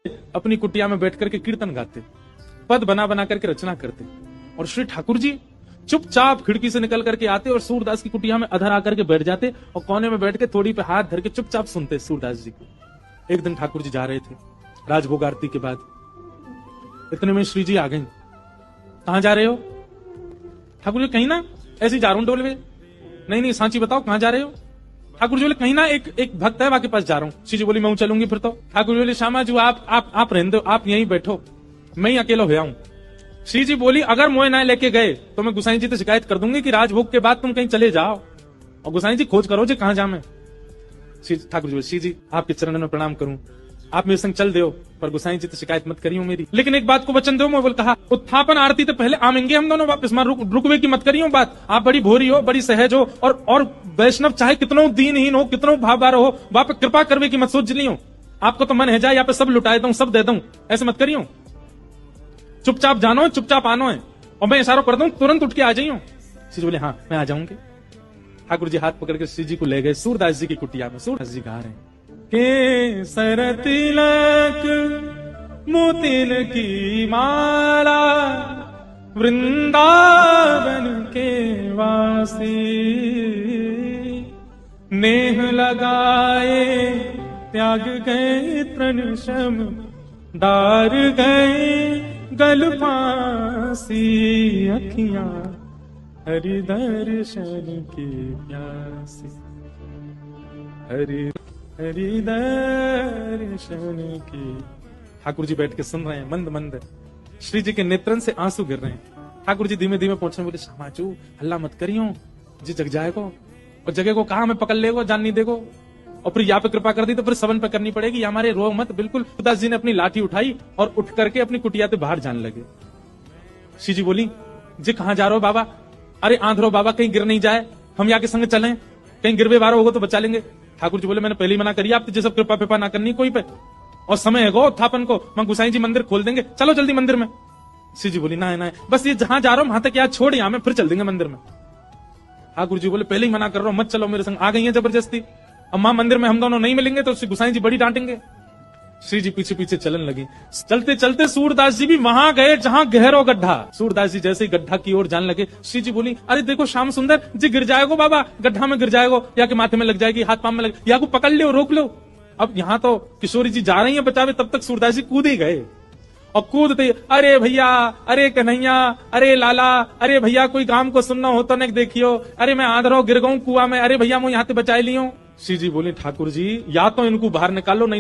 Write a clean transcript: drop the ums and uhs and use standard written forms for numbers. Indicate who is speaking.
Speaker 1: अपनी कुटिया में बैठ करके कीर्तन गाते, पद बना बना करके रचना करते, और श्री ठाकुर जी चुपचाप खिड़की से निकल करके आते और सूरदास की कुटिया में अधर आकर के बैठ जाते और कोने में बैठ के थोड़ी पे हाथ धर के चुपचाप सुनते सूरदास जी को। एक दिन ठाकुर जी जा रहे थे राजभोग आरती के बाद, इतने में श्री जी आ गई। कहां जा रहे हो? ठाकुर जी कहीं ना ऐसे जा रहा हूं डोल में। नहीं नहीं सांची बताओ कहां जा रहे हो? ठाकुर जी बोले कहीं ना एक भक्त है वहां के पास जा रहा हूं। श्री जी बोली मैं चलूंगी फिर तो। ठाकुर जी बोले श्यामा जी आप रहने दो, आप यहीं बैठो, मैं ही अकेला हो हूं। श्री जी बोली अगर मोए ना लेके गए तो मैं गुसाई जी से शिकायत कर दूंगी कि राजभोग के बाद तुम कहीं चले जाओ और गुसाई जी खोज करो जी कहां जा मैं। ठाकुर जी बोले श्री जी आपके चरणों में प्रणाम करूं, आप मेरे संग चल दो, पर गुसाई जी तो शिकायत मत करियो मेरी, लेकिन एक बात को वचन दो। मैं बोल कहा उत्थापन आरती तो पहले आमेंगे हम दोनों वापस, मां रुकवे की मत करियो बात। आप बड़ी भोरी हो, बड़ी सहज हो, और वैष्णव चाहे कितनो दीनहीन हो, कितनो भावबार हो, वहां पे कृपा करवे की मत सोच लियो। आपको तो मन है जाए यहाँ पे सब लुटाए दूं, सब दे दूं, ऐसे मत करियो। चुपचाप जानो, चुपचाप आनो है, और मैं इशारा कर दूं तुरंत उठ के आ जाइयो। श्री जी बोले हाँ मैं आ जाऊंगी। ठाकुर जी हाथ पकड़ के श्री जी को ले गए सूरदास जी की कुटिया में। सूरदास जी गा रहे हैं के सर तिलक मोतिन की माला वृंदावन के वासी, नेह लगाए त्याग गए तृण शम दार गए गल फांसी, अखियां हरि दर्शन की प्यासी, हरि दर्शन की। ठाकुर जी बैठ के सुन रहे हैं मंद मंद, श्री जी के नेत्रन से आंसू गिर रहे हैं। ठाकुर जी धीमे धीमे पहुंचने बोले श्यामाचू हल्ला मत करियो जी, जग जाएगो और जगह को कहा हमें पकड़ लेगो, जान नहीं देगो, और फिर यहाँ पे कृपा कर दी तो फिर सवन पे करनी पड़ेगी, हमारे रो मत। बिल्कुल सूरदास जी ने अपनी लाठी उठाई और उठ करके अपनी कुटिया से बाहर जाने लगे। श्री जी बोली जी कहां जा रहे हो बाबा? अरे आंधरो बाबा कहीं गिर नहीं जाए, हम यहाँ के संग चलें, कहीं गिरवे बारो होगा तो बचा लेंगे। ठाकुर जी बोले मैंने पहले ही मना करी आप जैसे कृपा पिपा ना करनी कोई पे, और समय है गो उत्थापन को, मैं गुसाई जी मंदिर खोल देंगे, चलो जल्दी मंदिर में। श्री जी बोली ना ना बस ये जहां जा रहा हूं वहां तक याद छोड़, यहां में फिर चल देंगे मंदिर में। ठाकुर जी बोले पहले ही मना कर रहा हूं मत चलो मेरे संग। आ गई है जबरदस्ती, अब मां मंदिर में हम दोनों नहीं मिलेंगे तो गुसाई जी बड़ी डांटेंगे। श्री जी पीछे पीछे चलन लगी। चलते चलते सूरदास जी भी वहां गए जहां गहरो गड्ढा। सूरदास जी जैसे ही गड्ढा की ओर जाने लगे, श्री जी बोली अरे देखो श्याम सुंदर जी गिर जाएगो बाबा, गड्ढा में गिर जाएगो, या के माथे में लग जाएगी, हाथ पांव में लग, या को पकड़ लो रोक लो। अब यहाँ तो किशोरी जी जा रही है बचावे, तब तक सूरदास जी कूद ही गए, और कूदते अरे भैया, अरे कन्हैया, अरे लाला, अरे भैया कोई काम को सुनना हो तो नहीं देखियो, अरे मैं आंधरो गिर गऊं कुआ में, अरे भैया मैं यहाँ से बचाई लियो। श्री जी बोले ठाकुर जी या तो इनको बाहर निकालो नहीं